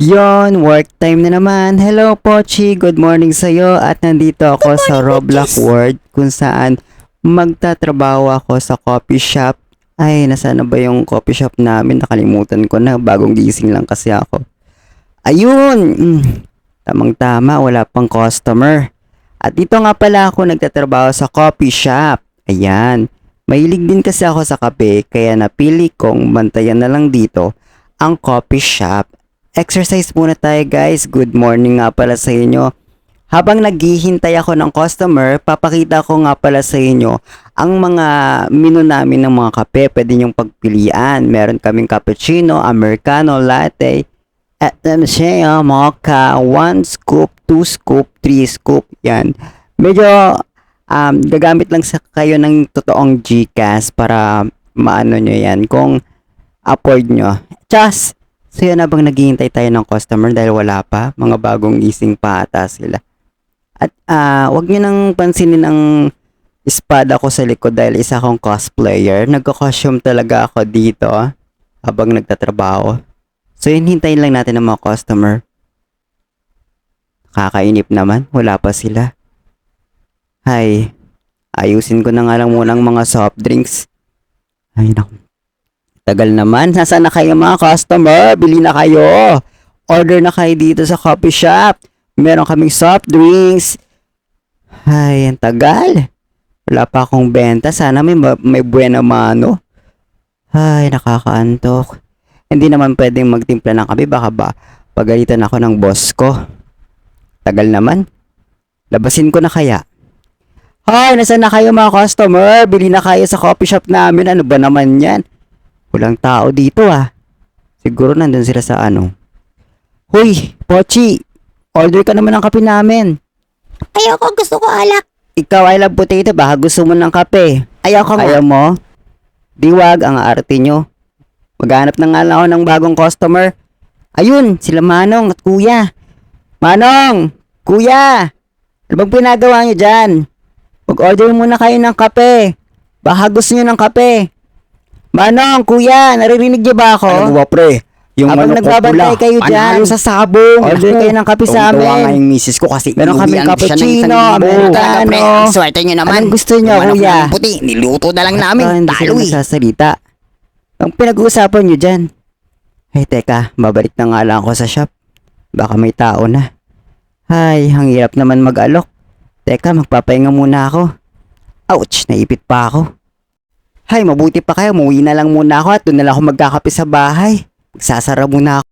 Yon, work time na naman. Hello, Pochi. Good morning sa'yo. At nandito ako sa Roblox World kung saan magtatrabaho ako sa coffee shop. Ay, nasaan na ba yung coffee shop namin? Nakalimutan ko na. Bagong gising lang kasi ako. Ayun! Tamang-tama, wala pang customer. At dito nga pala ako nagtatrabaho sa coffee shop. Ayan. Mahilig din kasi ako sa kape, kaya napili kong bantayan na lang dito ang coffee shop. Exercise muna tayo guys. Good morning nga pala sa inyo. Habang naghihintay ako ng customer, papakita ko nga pala sa inyo ang mga menu namin ng mga kape. Pwede nyong pagpilian. Meron kaming cappuccino, americano, latte, at mocha, 1 scoop, 2 scoop, 3 scoop. Yan. Medyo gagamit lang sa kayo ng totoong GCash para maano nyo yan kung afford nyo. Just so yan, habang naghihintay tayo ng customer dahil wala pa, mga bagong gising pa ata sila. At wag nyo nang pansinin ang espada ko sa likod dahil isa akong cosplayer. Nagko-costume talaga ako dito habang nagtatrabaho. So yun, hintayin lang natin ang mga customer. Kakainip naman, wala pa sila. Hay, ayusin ko na nga lang muna ang mga soft drinks. Ay naku. Tagal naman. Nasaan na kayo mga customer? Bili na kayo. Order na kayo dito sa coffee shop. Meron kaming soft drinks. Ay, ang tagal. Wala pa akong benta. Sana may buena mano. Ay, nakakaantok. Hindi naman pwedeng magtimpla ng kape. Baka ba pagalitan ako ng boss ko. Tagal naman. Labasin ko na kaya. Hoy, nasaan na kayo mga customer? Bili na kayo sa coffee shop namin. Ano ba naman yan? Walang tao dito Siguro nandun sila sa ano. Hoy, Pochi! Order ka naman ng kape namin. Ayoko, gusto ko alak. Ikaw ay love potato, baka gusto mo ng kape. Ayoko nga. Ayaw mo? Diwag ang arte nyo. Maghanap na nga lang ako ng bagong customer. Ayun, sila Manong at Kuya. Manong! Kuya! Ano bang pinagawa nyo dyan? Mag-order muna kayo ng kape. Baka gusto nyo ng kape. Manong, Kuya, naririnig niyo ba ako? Ano ba pre? Yung Habang manok ko nagbabantay pula. kayo dyan. Panalo sa sabong. Order kayo ng kape sa Tuwa nga amin. yung misis ko kasi Meron kaming inuwian ko siya ng cappuccino, isang libo. americano. Talaga, pre, ang swerte nyo naman. Anong gusto nyo, Yung manok Kuya? ng puti, niluto na lang namin. Hindi Talo sila eh. nagsasalita. Ang pinag-uusapan nyo dyan. Ay, teka, babalik na nga lang ako sa shop. Baka may tao na. Ay, ang hirap naman mag-alok. Teka, magpapahinga muna ako. Ouch, naipit pa ako. Hay, mabuti pa kayo. Umuwi na lang muna ako at doon na lang ako magkakape sa bahay. Magsasara muna ako.